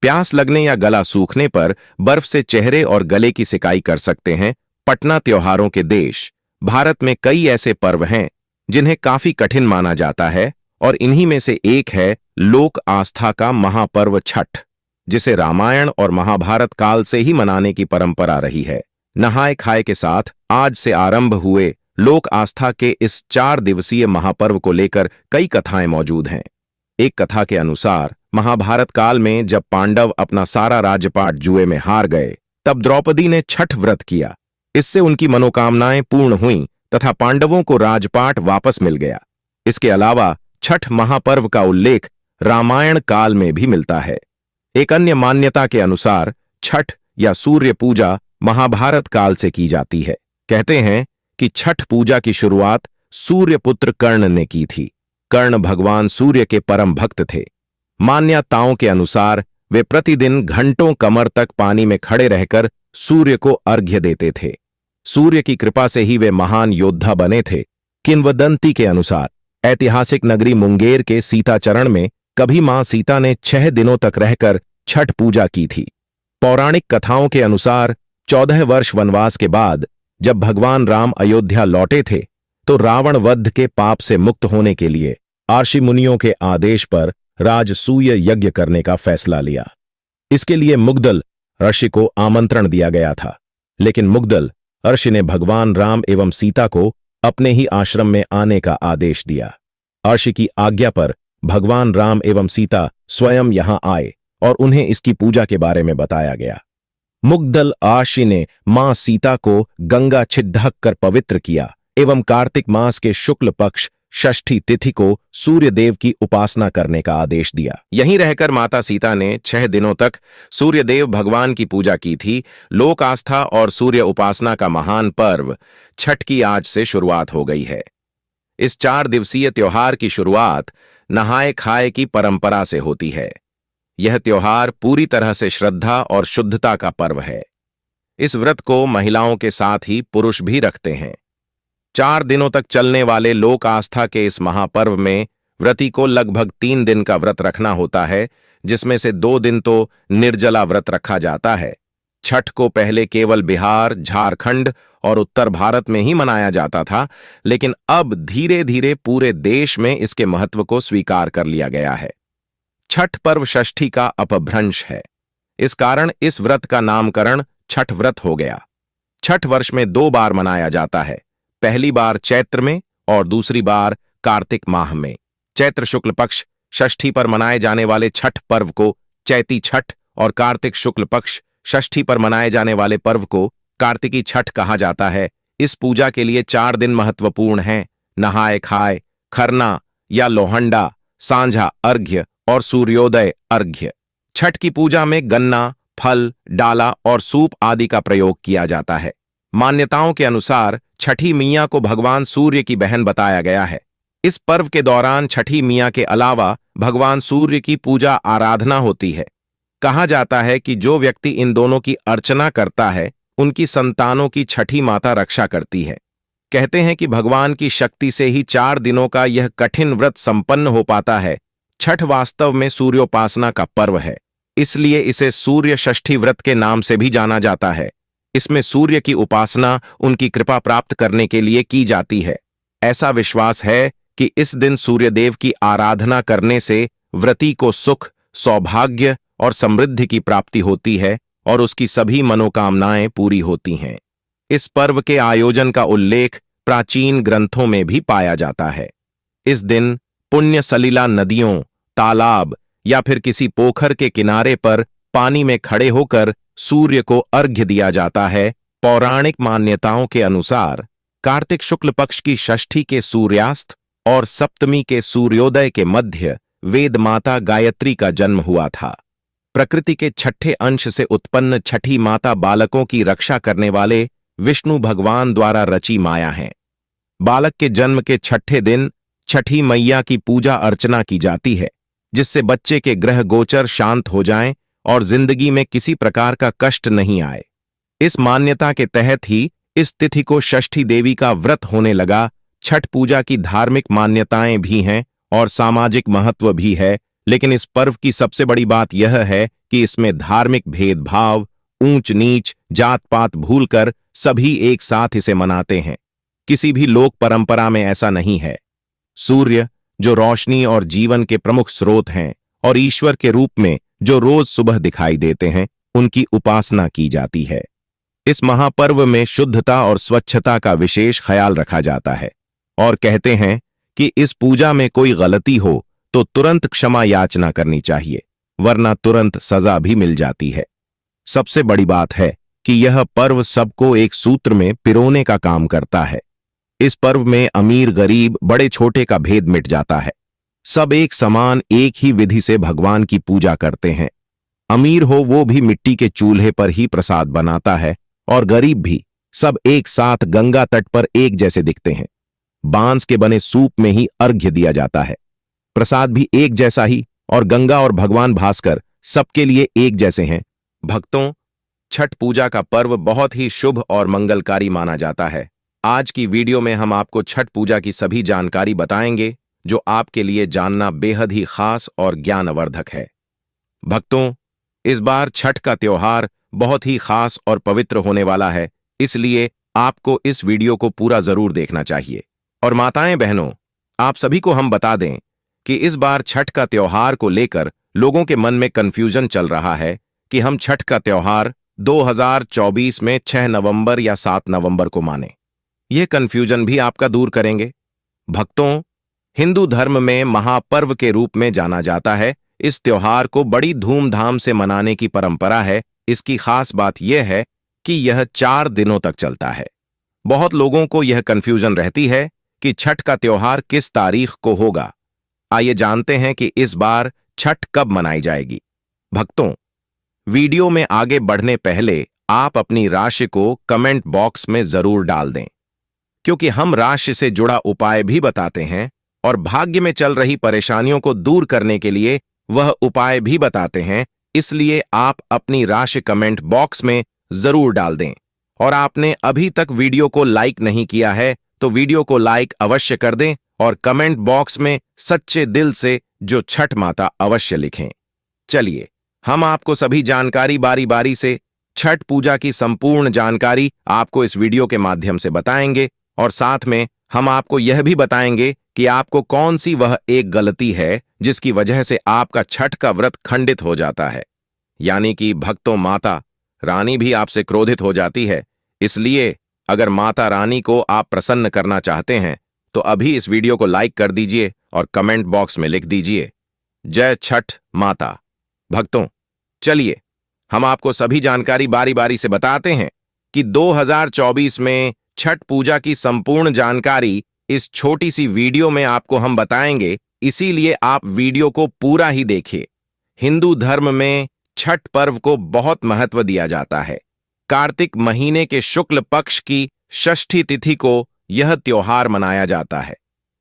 प्यास लगने या गला सूखने पर बर्फ से चेहरे और गले की सिकाई कर सकते हैं। पटना त्योहारों के देश भारत में कई ऐसे पर्व हैं जिन्हें काफी कठिन माना जाता है और इन्हीं में से एक है लोक आस्था का महापर्व छठ, जिसे रामायण और महाभारत काल से ही मनाने की परंपरा रही है। नहाए खाए के साथ आज से आरंभ हुए लोक आस्था के इस 4 दिवसीय महापर्व को लेकर कई कथाएं मौजूद हैं। एक कथा के अनुसार महाभारत काल में जब पांडव अपना सारा राज्यपाट जुए में हार गए, तब द्रौपदी ने छठ व्रत किया। इससे उनकी मनोकामनाएं पूर्ण हुईं तथा पांडवों को राजपाट वापस मिल गया। इसके अलावा छठ महापर्व का उल्लेख रामायण काल में भी मिलता है। एक अन्य मान्यता के अनुसार छठ या सूर्य पूजा महाभारत काल से की जाती है। कहते हैं कि छठ पूजा की शुरुआत सूर्यपुत्र कर्ण ने की थी। कर्ण भगवान सूर्य के परम भक्त थे। मान्यताओं के अनुसार वे प्रतिदिन घंटों कमर तक पानी में खड़े रहकर सूर्य को अर्घ्य देते थे। सूर्य की कृपा से ही वे महान योद्धा बने थे। किंवदंती के अनुसार ऐतिहासिक नगरी मुंगेर के सीताचरण में कभी मां सीता ने 6 दिनों तक रहकर छठ पूजा की थी। पौराणिक कथाओं के अनुसार 14 वर्ष वनवास के बाद जब भगवान राम अयोध्या लौटे थे तो रावण वध के पाप से मुक्त होने के लिए ऋषि मुनियों के आदेश पर राजसूय यज्ञ करने का फैसला लिया। इसके लिए मुग्दल ऋषि को आमंत्रण दिया गया था, लेकिन मुग्दल ऋषि ने भगवान राम एवं सीता को अपने ही आश्रम में आने का आदेश दिया। ऋषि की आज्ञा पर भगवान राम एवं सीता स्वयं यहां आए और उन्हें इसकी पूजा के बारे में बताया गया। मुग्दल ऋषि ने मां सीता को गंगा छिड़क कर पवित्र किया एवं कार्तिक मास के शुक्ल पक्ष षष्ठी तिथि को सूर्य देव की उपासना करने का आदेश दिया। यहीं रहकर माता सीता ने 6 दिनों तक सूर्य देव भगवान की पूजा की थी। लोक आस्था और सूर्य उपासना का महान पर्व छठ की आज से शुरुआत हो गई है। इस 4 दिवसीय त्योहार की शुरुआत नहाए खाए की परंपरा से होती है। यह त्योहार पूरी तरह से श्रद्धा और शुद्धता का पर्व है। इस व्रत को महिलाओं के साथ ही पुरुष भी रखते हैं। 4 दिनों तक चलने वाले लोक आस्था के इस महापर्व में व्रती को लगभग 3 दिन का व्रत रखना होता है, जिसमें से 2 दिन तो निर्जला व्रत रखा जाता है। छठ को पहले केवल बिहार, झारखंड और उत्तर भारत में ही मनाया जाता था, लेकिन अब धीरे धीरे पूरे देश में इसके महत्व को स्वीकार कर लिया गया है। छठ पर्व षष्ठी का अपभ्रंश है। इस कारण इस व्रत का नामकरण छठ व्रत हो गया। छठ वर्ष में 2 बार मनाया जाता है, पहली बार चैत्र में और दूसरी बार कार्तिक माह में। चैत्र शुक्ल पक्ष षष्ठी पर मनाए जाने वाले छठ पर्व को चैती छठ और कार्तिक शुक्ल पक्ष षष्ठी पर मनाए जाने वाले पर्व को कार्तिकी छठ कहा जाता है। इस पूजा के लिए 4 दिन महत्वपूर्ण हैं: नहाए खाए, खरना या लोहंडा, सांझा अर्घ्य और सूर्योदय अर्घ्य। छठ की पूजा में गन्ना, फल, डाला और सूप आदि का प्रयोग किया जाता है। मान्यताओं के अनुसार छठी मैया को भगवान सूर्य की बहन बताया गया है। इस पर्व के दौरान छठी मैया के अलावा भगवान सूर्य की पूजा आराधना होती है। कहा जाता है कि जो व्यक्ति इन दोनों की अर्चना करता है, उनकी संतानों की छठी माता रक्षा करती है। कहते हैं कि भगवान की शक्ति से ही 4 दिनों का यह कठिन व्रत संपन्न हो पाता है। छठ वास्तव में सूर्योपासना का पर्व है, इसलिए इसे सूर्य षष्ठी व्रत के नाम से भी जाना जाता है। इसमें सूर्य की उपासना उनकी कृपा प्राप्त करने के लिए की जाती है। ऐसा विश्वास है कि इस दिन सूर्यदेव की आराधना करने से व्रती को सुख, सौभाग्य और समृद्धि की प्राप्ति होती है और उसकी सभी मनोकामनाएं पूरी होती हैं। इस पर्व के आयोजन का उल्लेख प्राचीन ग्रंथों में भी पाया जाता है। इस दिन पुण्य सलिला नदियों, तालाब या फिर किसी पोखर के किनारे पर पानी में खड़े होकर सूर्य को अर्घ्य दिया जाता है। पौराणिक मान्यताओं के अनुसार कार्तिक शुक्ल पक्ष की षष्ठी के सूर्यास्त और सप्तमी के सूर्योदय के मध्य वेद माता गायत्री का जन्म हुआ था। प्रकृति के छठे अंश से उत्पन्न छठी माता बालकों की रक्षा करने वाले विष्णु भगवान द्वारा रची माया हैं। बालक के जन्म के 6ठे दिन छठी मैया की पूजा अर्चना की जाती है, जिससे बच्चे के ग्रह गोचर शांत हो जाएं और जिंदगी में किसी प्रकार का कष्ट नहीं आए। इस मान्यता के तहत ही इस तिथि को षष्ठी देवी का व्रत होने लगा। छठ पूजा की धार्मिक मान्यताएं भी हैं और सामाजिक महत्व भी है, लेकिन इस पर्व की सबसे बड़ी बात यह है कि इसमें धार्मिक भेदभाव, ऊंच नीच, जात पात भूलकर सभी एक साथ इसे मनाते हैं। किसी भी लोक परंपरा में ऐसा नहीं है। सूर्य, जो रोशनी और जीवन के प्रमुख स्रोत हैं, और ईश्वर के रूप में जो रोज सुबह दिखाई देते हैं, उनकी उपासना की जाती है। इस महापर्व में शुद्धता और स्वच्छता का विशेष ख्याल रखा जाता है और कहते हैं कि इस पूजा में कोई गलती हो तो तुरंत क्षमा याचना करनी चाहिए, वरना तुरंत सजा भी मिल जाती है। सबसे बड़ी बात है कि यह पर्व सबको एक सूत्र में पिरोने का काम करता है। इस पर्व में अमीर गरीब, बड़े छोटे का भेद मिट जाता है। सब एक समान एक ही विधि से भगवान की पूजा करते हैं। अमीर हो वो भी मिट्टी के चूल्हे पर ही प्रसाद बनाता है और गरीब भी। सब एक साथ गंगा तट पर एक जैसे दिखते हैं। बांस के बने सूप में ही अर्घ्य दिया जाता है। प्रसाद भी एक जैसा ही, और गंगा और भगवान भास्कर सबके लिए एक जैसे हैं। भक्तों, छठ पूजा का पर्व बहुत ही शुभ और मंगलकारी माना जाता है। आज की वीडियो में हम आपको छठ पूजा की सभी जानकारी बताएंगे, जो आपके लिए जानना बेहद ही खास और ज्ञानवर्धक है। भक्तों, इस बार छठ का त्योहार बहुत ही खास और पवित्र होने वाला है, इसलिए आपको इस वीडियो को पूरा जरूर देखना चाहिए। और माताएं बहनों, आप सभी को हम बता दें कि इस बार छठ का त्योहार को लेकर लोगों के मन में कंफ्यूजन चल रहा है कि हम छठ का त्योहार 2024 में 6 नवंबर या 7 नवंबर को माने। यह कंफ्यूजन भी आपका दूर करेंगे। भक्तों, हिंदू धर्म में महापर्व के रूप में जाना जाता है। इस त्योहार को बड़ी धूमधाम से मनाने की परंपरा है। इसकी खास बात यह है कि यह 4 दिनों तक चलता है। बहुत लोगों को यह कंफ्यूजन रहती है कि छठ का त्योहार किस तारीख को होगा। आइए जानते हैं कि इस बार छठ कब मनाई जाएगी। भक्तों, वीडियो में आगे बढ़ने पहले आप अपनी राशि को कमेंट बॉक्स में जरूर डाल दें, क्योंकि हम राशि से जुड़ा उपाय भी बताते हैं और भाग्य में चल रही परेशानियों को दूर करने के लिए वह उपाय भी बताते हैं। इसलिए आप अपनी राशि कमेंट बॉक्स में जरूर डाल दें। और आपने अभी तक वीडियो को लाइक नहीं किया है तो वीडियो को लाइक अवश्य कर दें और कमेंट बॉक्स में सच्चे दिल से जो छठ माता अवश्य लिखें। चलिए, हम आपको सभी जानकारी बारी बारी से छठ पूजा की संपूर्ण जानकारी आपको इस वीडियो के माध्यम से बताएंगे और साथ में हम आपको यह भी बताएंगे कि आपको कौन सी वह एक गलती है जिसकी वजह से आपका छठ का व्रत खंडित हो जाता है। यानी कि भक्तों, माता रानी भी आपसे क्रोधित हो जाती है। इसलिए अगर माता रानी को आप प्रसन्न करना चाहते हैं तो अभी इस वीडियो को लाइक कर दीजिए और कमेंट बॉक्स में लिख दीजिए जय छठ माता। भक्तों, चलिए हम आपको सभी जानकारी बारी बारी से बताते हैं कि 2024 में छठ पूजा की संपूर्ण जानकारी इस छोटी सी वीडियो में आपको हम बताएंगे, इसीलिए आप वीडियो को पूरा ही देखिए। हिंदू धर्म में छठ पर्व को बहुत महत्व दिया जाता है। कार्तिक महीने के शुक्ल पक्ष की षष्ठी तिथि को यह त्योहार मनाया जाता है।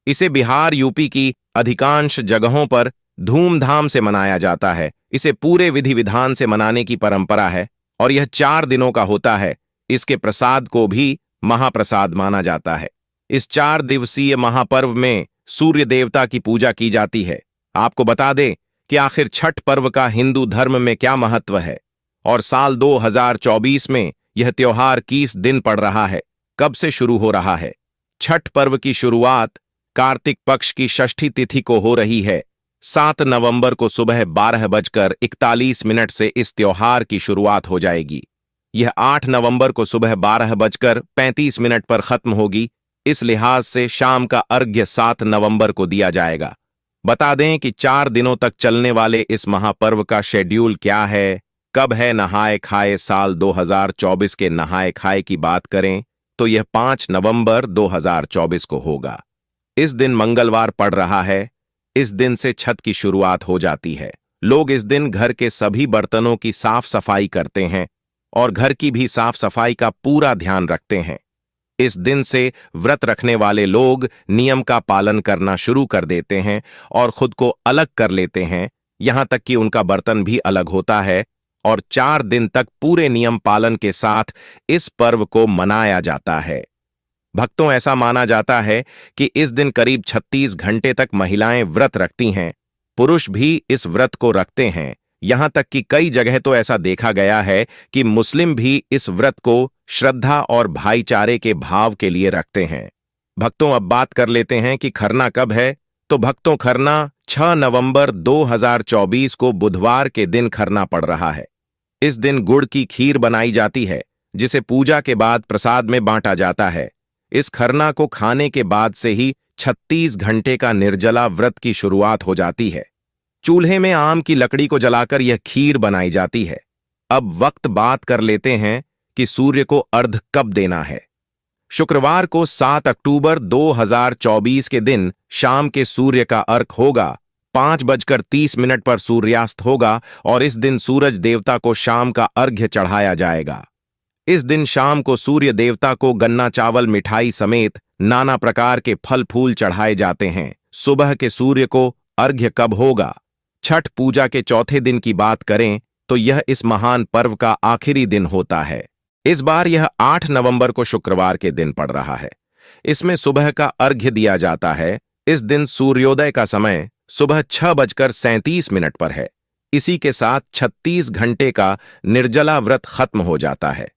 इसे बिहार, यूपी की अधिकांश जगहों पर धूमधाम से मनाया जाता है। इसे पूरे विधि विधान से मनाने की परंपरा है और यह 4 दिनों का होता है। इसके प्रसाद को भी महाप्रसाद माना जाता है। इस 4 दिवसीय महापर्व में सूर्य देवता की पूजा की जाती है। आपको बता दें कि आखिर छठ पर्व का हिंदू धर्म में क्या महत्व है और साल 2024 में यह त्योहार किस दिन पड़ रहा है, कब से शुरू हो रहा है। छठ पर्व की शुरुआत कार्तिक पक्ष की षष्ठी तिथि को हो रही है। 7 नवंबर को सुबह 12:41 से इस त्योहार की शुरुआत हो जाएगी। यह 8 नवंबर को सुबह 12:35 पर खत्म होगी। इस लिहाज से शाम का अर्घ्य 7 नवंबर को दिया जाएगा। बता दें कि 4 दिनों तक चलने वाले इस महापर्व का शेड्यूल क्या है, कब है नहाए खाए। साल 2024 के नहाए खाए की बात करें तो यह 5 नवंबर 2024 को होगा। इस दिन मंगलवार पड़ रहा है। इस दिन से छठ की शुरुआत हो जाती है। लोग इस दिन घर के सभी बर्तनों की साफ सफाई करते हैं और घर की भी साफ सफाई का पूरा ध्यान रखते हैं। इस दिन से व्रत रखने वाले लोग नियम का पालन करना शुरू कर देते हैं और खुद को अलग कर लेते हैं, यहां तक कि उनका बर्तन भी अलग होता है और 4 दिन तक पूरे नियम पालन के साथ इस पर्व को मनाया जाता है। भक्तों, ऐसा माना जाता है कि इस दिन करीब 36 घंटे तक महिलाएं व्रत रखती हैं। पुरुष भी इस व्रत को रखते हैं। यहां तक कि कई जगह तो ऐसा देखा गया है कि मुस्लिम भी इस व्रत को श्रद्धा और भाईचारे के भाव के लिए रखते हैं। भक्तों, अब बात कर लेते हैं कि खरना कब है। तो भक्तों, खरना 6 नवंबर 2024 को बुधवार के दिन खरना पड़ रहा है। इस दिन गुड़ की खीर बनाई जाती है जिसे पूजा के बाद प्रसाद में बांटा जाता है। इस खरना को खाने के बाद से ही 36 घंटे का निर्जला व्रत की शुरुआत हो जाती है। चूल्हे में आम की लकड़ी को जलाकर यह खीर बनाई जाती है। अब वक्त बात कर लेते हैं कि सूर्य को अर्घ कब देना है। शुक्रवार को 7 अक्टूबर 2024 के दिन शाम के सूर्य का अर्घ होगा। 5:30 पर सूर्यास्त होगा और इस दिन सूरज देवता को शाम का अर्घ्य चढ़ाया जाएगा। इस दिन शाम को सूर्य देवता को गन्ना, चावल, मिठाई समेत नाना प्रकार के फल फूल चढ़ाए जाते हैं। सुबह के सूर्य को अर्घ्य कब होगा। छठ पूजा के चौथे दिन की बात करें तो यह इस महान पर्व का आखिरी दिन होता है। इस बार यह 8 नवंबर को शुक्रवार के दिन पड़ रहा है। इसमें सुबह का अर्घ्य दिया जाता है। इस दिन सूर्योदय का समय सुबह 6:37 पर है। इसी के साथ 36 घंटे का निर्जला व्रत खत्म हो जाता है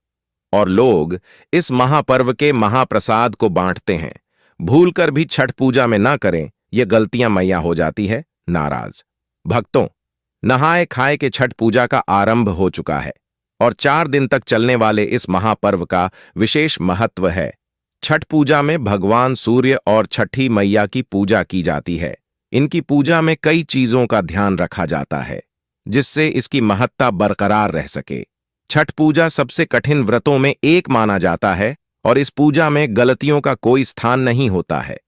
और लोग इस महापर्व के महाप्रसाद को बांटते हैं। भूलकर भी छठ पूजा में ना करें, यह गलतियां मैया हो जाती है नाराज। भक्तों, नहाए खाए के छठ पूजा का आरंभ हो चुका है और 4 दिन तक चलने वाले इस महापर्व का विशेष महत्व है। छठ पूजा में भगवान सूर्य और छठी मैया की पूजा की जाती है। इनकी पूजा में कई चीजों का ध्यान रखा जाता है जिससे इसकी महत्ता बरकरार रह सके। छठ पूजा सबसे कठिन व्रतों में एक माना जाता है और इस पूजा में गलतियों का कोई स्थान नहीं होता है।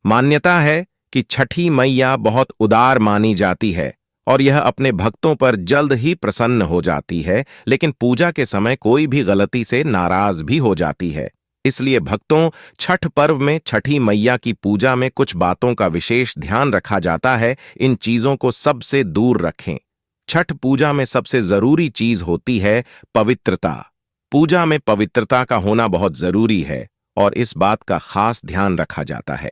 मान्यता है कि छठी मैया बहुत उदार मानी जाती है और यह अपने भक्तों पर जल्द ही प्रसन्न हो जाती है, लेकिन पूजा के समय कोई भी गलती से नाराज भी हो जाती है। इसलिए भक्तों, छठ पर्व में छठी मैया की पूजा में कुछ बातों का विशेष ध्यान रखा जाता है। इन चीजों को सबसे दूर रखें। छठ पूजा में सबसे जरूरी चीज होती है पवित्रता। पूजा में पवित्रता का होना बहुत जरूरी है और इस बात का खास ध्यान रखा जाता है।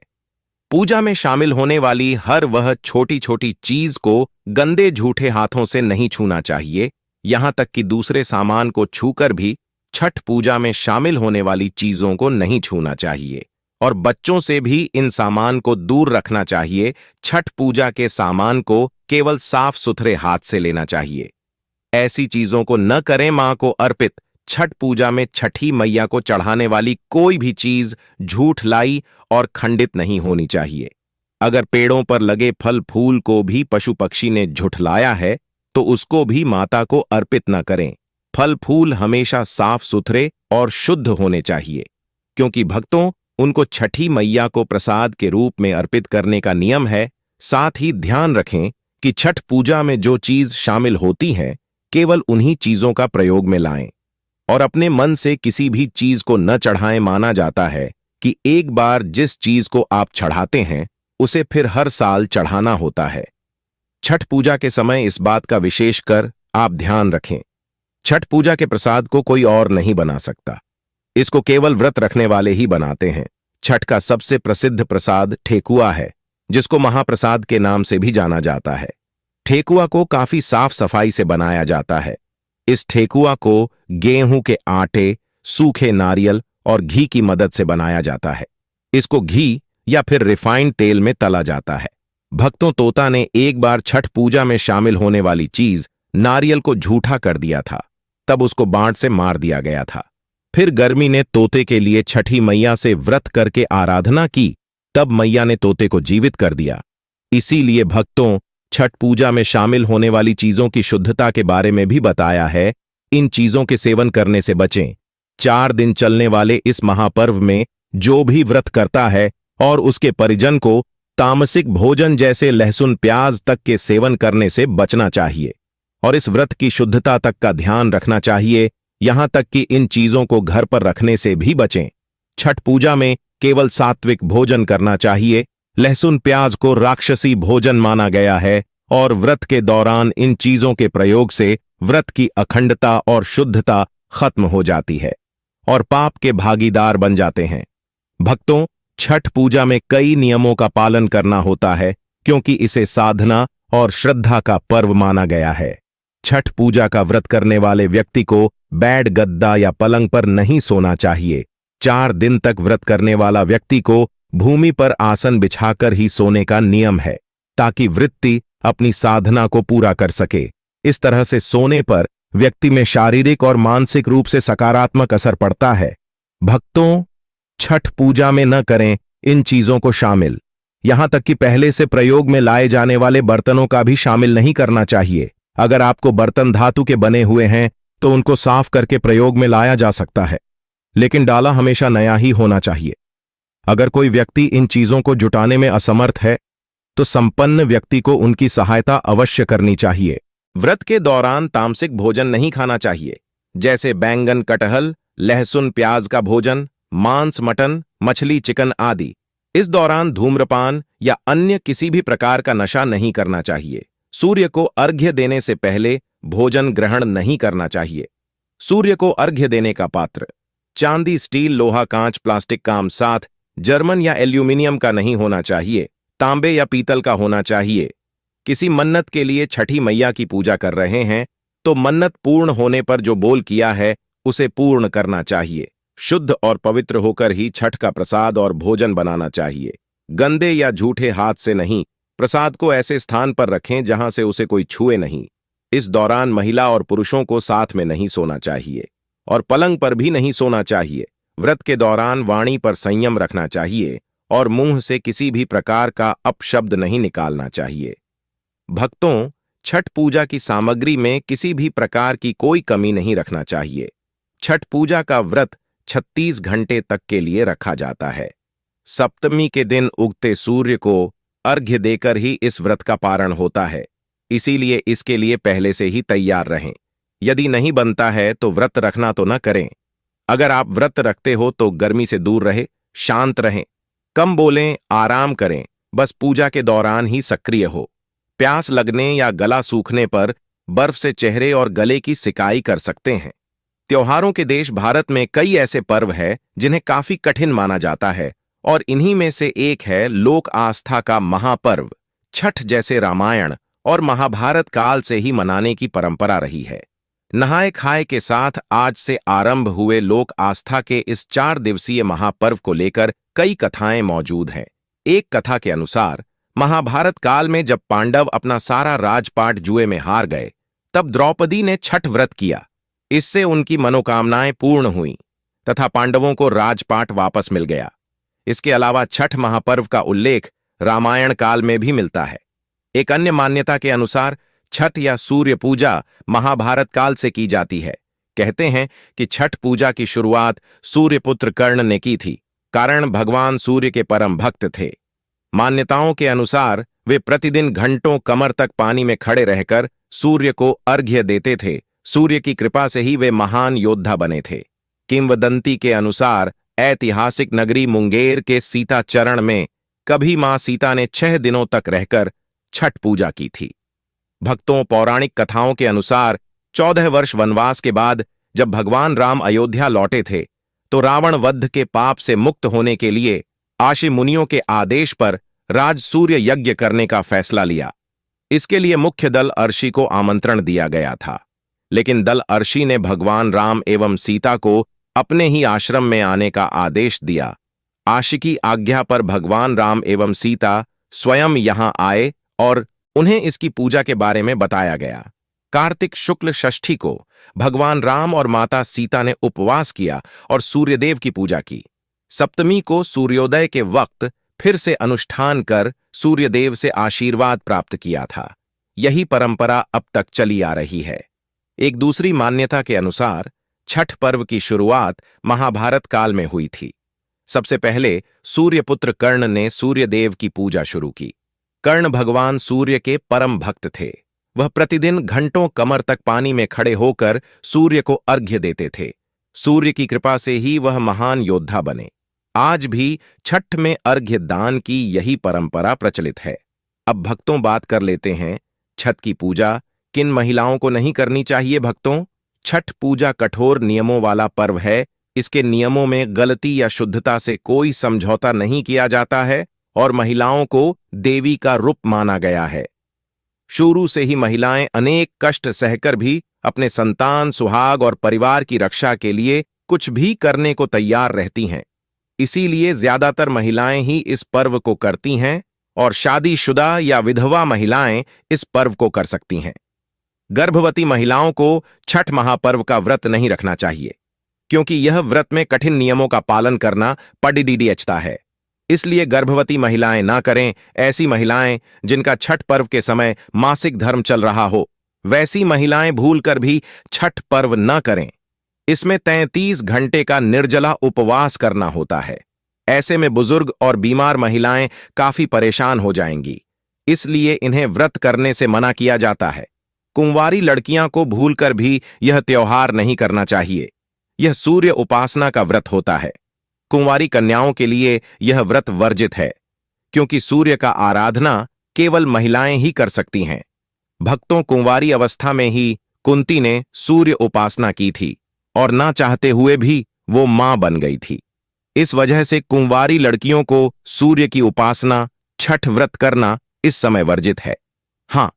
पूजा में शामिल होने वाली हर वह छोटी छोटी चीज को गंदे झूठे हाथों से नहीं छूना चाहिए। यहां तक कि दूसरे सामान को छूकर भी छठ पूजा में शामिल होने वाली चीजों को नहीं छूना चाहिए और बच्चों से भी इन सामान को दूर रखना चाहिए। छठ पूजा के सामान को केवल साफ सुथरे हाथ से लेना चाहिए। ऐसी चीजों को न करें। मां को अर्पित छठ पूजा में छठी मैया को चढ़ाने वाली कोई भी चीज झूठ लाई और खंडित नहीं होनी चाहिए। अगर पेड़ों पर लगे फल फूल को भी पशु पक्षी ने झुठलाया है तो उसको भी माता को अर्पित न करें। फल फूल हमेशा साफ सुथरे और शुद्ध होने चाहिए, क्योंकि भक्तों, उनको छठी मैया को प्रसाद के रूप में अर्पित करने का नियम है। साथ ही ध्यान रखें कि छठ पूजा में जो चीज शामिल होती है केवल उन्हीं चीजों का प्रयोग में लाएं और अपने मन से किसी भी चीज को न चढ़ाएं। माना जाता है कि एक बार जिस चीज को आप चढ़ाते हैं उसे फिर हर साल चढ़ाना होता है। छठ पूजा के समय इस बात का विशेष कर आप ध्यान रखें। छठ पूजा के प्रसाद को कोई और नहीं बना सकता। इसको केवल व्रत रखने वाले ही बनाते हैं। छठ का सबसे प्रसिद्ध प्रसाद ठेकुआ है, जिसको महाप्रसाद के नाम से भी जाना जाता है। ठेकुआ को काफी साफ सफाई से बनाया जाता है। इस ठेकुआ को गेहूं के आटे, सूखे नारियल और घी की मदद से बनाया जाता है। इसको घी या फिर रिफाइंड तेल में तला जाता है। भक्तों, तोता ने एक बार छठ पूजा में शामिल होने वाली चीज नारियल को झूठा कर दिया था। तब उसको बांट से मार दिया गया था। फिर गर्मी ने तोते के लिए छठी मैया से व्रत करके आराधना की। तब मैया ने तोते को जीवित कर दिया। इसीलिए भक्तों, छठ पूजा में शामिल होने वाली चीजों की शुद्धता के बारे में भी बताया है। इन चीजों के सेवन करने से बचें। 4 दिन चलने वाले इस महापर्व में जो भी व्रत करता है और उसके परिजन को तामसिक भोजन जैसे लहसुन प्याज तक के सेवन करने से बचना चाहिए और इस व्रत की शुद्धता तक का ध्यान रखना चाहिए। यहां तक कि इन चीजों को घर पर रखने से भी बचें। छठ पूजा में केवल सात्विक भोजन करना चाहिए। लहसुन प्याज को राक्षसी भोजन माना गया है और व्रत के दौरान इन चीजों के प्रयोग से व्रत की अखंडता और शुद्धता खत्म हो जाती है और पाप के भागीदार बन जाते हैं। भक्तों, छठ पूजा में कई नियमों का पालन करना होता है, क्योंकि इसे साधना और श्रद्धा का पर्व माना गया है। छठ पूजा का व्रत करने वाले व्यक्ति को बेड, गद्दा या पलंग पर नहीं सोना चाहिए। 4 दिन तक व्रत करने वाला व्यक्ति को भूमि पर आसन बिछाकर ही सोने का नियम है, ताकि वृत्ति अपनी साधना को पूरा कर सके। इस तरह से सोने पर व्यक्ति में शारीरिक और मानसिक रूप से सकारात्मक असर पड़ता है। भक्तों, छठ पूजा में न करें इन चीजों को शामिल। यहां तक कि पहले से प्रयोग में लाए जाने वाले बर्तनों का भी शामिल नहीं करना चाहिए। अगर आपको बर्तन धातु के बने हुए हैं तो उनको साफ करके प्रयोग में लाया जा सकता है, लेकिन डाला हमेशा नया ही होना चाहिए। अगर कोई व्यक्ति इन चीजों को जुटाने में असमर्थ है तो संपन्न व्यक्ति को उनकी सहायता अवश्य करनी चाहिए। व्रत के दौरान तामसिक भोजन नहीं खाना चाहिए, जैसे बैंगन, कटहल, लहसुन प्याज का भोजन, मांस, मटन, मछली, चिकन आदि। इस दौरान धूम्रपान या अन्य किसी भी प्रकार का नशा नहीं करना चाहिए। सूर्य को अर्घ्य देने से पहले भोजन ग्रहण नहीं करना चाहिए। सूर्य को अर्घ्य देने का पात्र चांदी, स्टील, लोहा, कांच, प्लास्टिक काम साथ जर्मन या एल्यूमिनियम का नहीं होना चाहिए। तांबे या पीतल का होना चाहिए। किसी मन्नत के लिए छठी मैया की पूजा कर रहे हैं तो मन्नत पूर्ण होने पर जो बोल किया है उसे पूर्ण करना चाहिए। शुद्ध और पवित्र होकर ही छठ का प्रसाद और भोजन बनाना चाहिए। गंदे या झूठे हाथ से नहीं। प्रसाद को ऐसे स्थान पर रखें जहां से उसे कोई छुए नहीं। इस दौरान महिला और पुरुषों को साथ में नहीं सोना चाहिए और पलंग पर भी नहीं सोना चाहिए। व्रत के दौरान वाणी पर संयम रखना चाहिए और मुंह से किसी भी प्रकार का अपशब्द नहीं निकालना चाहिए। भक्तों, छठ पूजा की सामग्री में किसी भी प्रकार की कोई कमी नहीं रखना चाहिए। छठ पूजा का व्रत 36 घंटे तक के लिए रखा जाता है। सप्तमी के दिन उगते सूर्य को अर्घ्य देकर ही इस व्रत का पारण होता है, इसीलिए इसके लिए पहले से ही तैयार रहें। यदि नहीं बनता है तो व्रत रखना तो न करें। अगर आप व्रत रखते हो तो गर्मी से दूर रहे, शांत रहें, कम बोलें, आराम करें, बस पूजा के दौरान ही सक्रिय हो। प्यास लगने या गला सूखने पर बर्फ से चेहरे और गले की सिकाई कर सकते हैं। त्योहारों के देश भारत में कई ऐसे पर्व हैं जिन्हें काफी कठिन माना जाता है, और इन्हीं में से एक है लोक आस्था का महापर्व छठ, जैसे रामायण और महाभारत काल से ही मनाने की परंपरा रही है। नहाए खाए के साथ आज से आरंभ हुए लोक आस्था के इस 4 दिवसीय महापर्व को लेकर कई कथाएं मौजूद हैं। एक कथा के अनुसार महाभारत काल में जब पांडव अपना सारा राजपाट जुए में हार गए, तब द्रौपदी ने छठ व्रत किया। इससे उनकी मनोकामनाएं पूर्ण हुईं तथा पांडवों को राजपाट वापस मिल गया। इसके अलावा छठ महापर्व का उल्लेख रामायण काल में भी मिलता है। एक अन्य मान्यता के अनुसार छठ या सूर्य पूजा महाभारत काल से की जाती है। कहते हैं कि छठ पूजा की शुरुआत सूर्यपुत्र कर्ण ने की थी, कारण भगवान सूर्य के परम भक्त थे। मान्यताओं के अनुसार वे प्रतिदिन घंटों कमर तक पानी में खड़े रहकर सूर्य को अर्घ्य देते थे। सूर्य की कृपा से ही वे महान योद्धा बने थे। किंवदंती के अनुसार ऐतिहासिक नगरी मुंगेर के सीता चरण में कभी मां सीता ने 6 दिनों तक रहकर छठ पूजा की थी। भक्तों, पौराणिक कथाओं के अनुसार 14 वर्ष वनवास के बाद जब भगवान राम अयोध्या लौटे थे, तो रावण वध के पाप से मुक्त होने के लिए आशी मुनियों के आदेश पर राज सूर्य यज्ञ करने का फैसला लिया। इसके लिए मुख्य दल अर्षि को आमंत्रण दिया गया था, लेकिन दल अर्षि ने भगवान राम एवं सीता को अपने ही आश्रम में आने का आदेश दिया। आशी की आज्ञा पर भगवान राम एवं सीता स्वयं यहां आए और उन्हें इसकी पूजा के बारे में बताया गया। कार्तिक शुक्ल षष्ठी को भगवान राम और माता सीता ने उपवास किया और सूर्यदेव की पूजा की। सप्तमी को सूर्योदय के वक्त फिर से अनुष्ठान कर सूर्यदेव से आशीर्वाद प्राप्त किया था। यही परंपरा अब तक चली आ रही है। एक दूसरी मान्यता के अनुसार छठ पर्व की शुरुआत महाभारत काल में हुई थी। सबसे पहले सूर्यपुत्र कर्ण ने सूर्यदेव की पूजा शुरू की। कर्ण भगवान सूर्य के परम भक्त थे। वह प्रतिदिन घंटों कमर तक पानी में खड़े होकर सूर्य को अर्घ्य देते थे। सूर्य की कृपा से ही वह महान योद्धा बने। आज भी छठ में अर्घ्य दान की यही परंपरा प्रचलित है। अब भक्तों, बात कर लेते हैं छठ की पूजा किन महिलाओं को नहीं करनी चाहिए। भक्तों, छठ पूजा कठोर नियमों वाला पर्व है। इसके नियमों में गलती या शुद्धता से कोई समझौता नहीं किया जाता है और महिलाओं को देवी का रूप माना गया है। शुरू से ही महिलाएं अनेक कष्ट सहकर भी अपने संतान, सुहाग और परिवार की रक्षा के लिए कुछ भी करने को तैयार रहती हैं। इसीलिए ज्यादातर महिलाएं ही इस पर्व को करती हैं और शादीशुदा या विधवा महिलाएं इस पर्व को कर सकती हैं। गर्भवती महिलाओं को छठ महापर्व का व्रत नहीं रखना चाहिए, क्योंकि यह व्रत में कठिन नियमों का पालन करना पड़ता है। इसलिए गर्भवती महिलाएं ना करें। ऐसी महिलाएं जिनका छठ पर्व के समय मासिक धर्म चल रहा हो, वैसी महिलाएं भूलकर भी छठ पर्व न करें। इसमें 33 घंटे का निर्जला उपवास करना होता है। ऐसे में बुजुर्ग और बीमार महिलाएं काफी परेशान हो जाएंगी, इसलिए इन्हें व्रत करने से मना किया जाता है। कुंवारी लड़कियां को भूलकर भी यह त्योहार नहीं करना चाहिए। यह सूर्य उपासना का व्रत होता है। कुंवारी कन्याओं के लिए यह व्रत वर्जित है, क्योंकि सूर्य का आराधना केवल महिलाएं ही कर सकती हैं। भक्तों, कुंवारी अवस्था में ही कुंती ने सूर्य उपासना की थी और ना चाहते हुए भी वो मां बन गई थी। इस वजह से कुंवारी लड़कियों को सूर्य की उपासना, छठ व्रत करना इस समय वर्जित है। हाँ,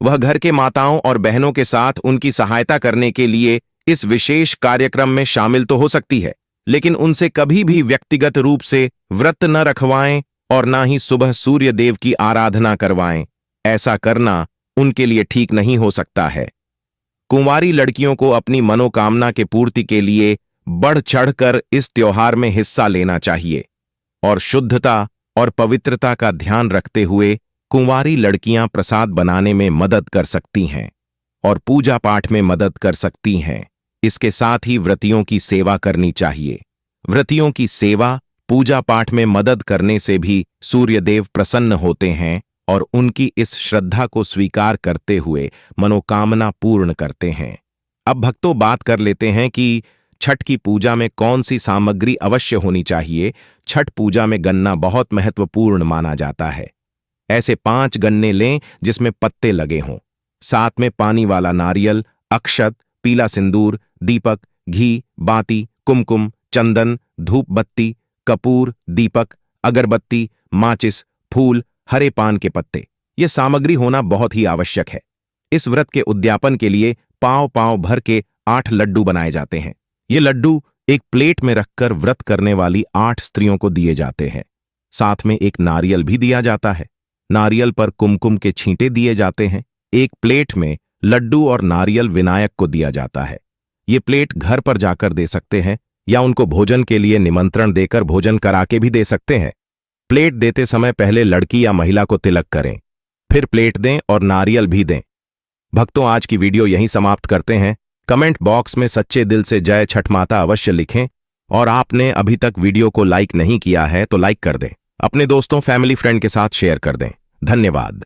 वह घर के माताओं और बहनों के साथ उनकी सहायता करने के लिए इस विशेष कार्यक्रम में शामिल तो हो सकती है, लेकिन उनसे कभी भी व्यक्तिगत रूप से व्रत न रखवाएं और ना ही सुबह सूर्य देव की आराधना करवाएं। ऐसा करना उनके लिए ठीक नहीं हो सकता है। कुंवारी लड़कियों को अपनी मनोकामना के पूर्ति के लिए बढ़ चढ़कर इस त्योहार में हिस्सा लेना चाहिए और शुद्धता और पवित्रता का ध्यान रखते हुए कुंवारी लड़कियां प्रसाद बनाने में मदद कर सकती हैं और पूजा पाठ में मदद कर सकती हैं। इसके साथ ही व्रतियों की सेवा करनी चाहिए। व्रतियों की सेवा, पूजा पाठ में मदद करने से भी सूर्यदेव प्रसन्न होते हैं और उनकी इस श्रद्धा को स्वीकार करते हुए मनोकामना पूर्ण करते हैं। अब भक्तों, बात कर लेते हैं कि छठ की पूजा में कौन सी सामग्री अवश्य होनी चाहिए। छठ पूजा में गन्ना बहुत महत्वपूर्ण माना जाता है। ऐसे 5 गन्ने लें जिसमें पत्ते लगे हों, साथ में पानी वाला नारियल, अक्षत, पीला सिंदूर, दीपक, घी, बाती, कुमकुम, चंदन, धूप बत्ती, कपूर, दीपक, अगरबत्ती, माचिस, फूल, हरे पान के पत्ते। ये सामग्री होना बहुत ही आवश्यक है। इस व्रत के उद्यापन के लिए पांव पांव भर के 8 लड्डू बनाए जाते हैं। ये लड्डू एक प्लेट में रखकर व्रत करने वाली 8 स्त्रियों को दिए जाते हैं। साथ में एक नारियल भी दिया जाता है। नारियल पर कुमकुम के छींटे दिए जाते हैं। एक प्लेट में लड्डू और नारियल विनायक को दिया जाता है। ये प्लेट घर पर जाकर दे सकते हैं या उनको भोजन के लिए निमंत्रण देकर भोजन करा के भी दे सकते हैं। प्लेट देते समय पहले लड़की या महिला को तिलक करें, फिर प्लेट दें और नारियल भी दें। भक्तों, आज की वीडियो यहीं समाप्त करते हैं। कमेंट बॉक्स में सच्चे दिल से जय छठ माता अवश्य लिखें और आपने अभी तक वीडियो को लाइक नहीं किया है तो लाइक कर दें। अपने दोस्तों, फैमिली, फ्रेंड के साथ शेयर कर दें। धन्यवाद।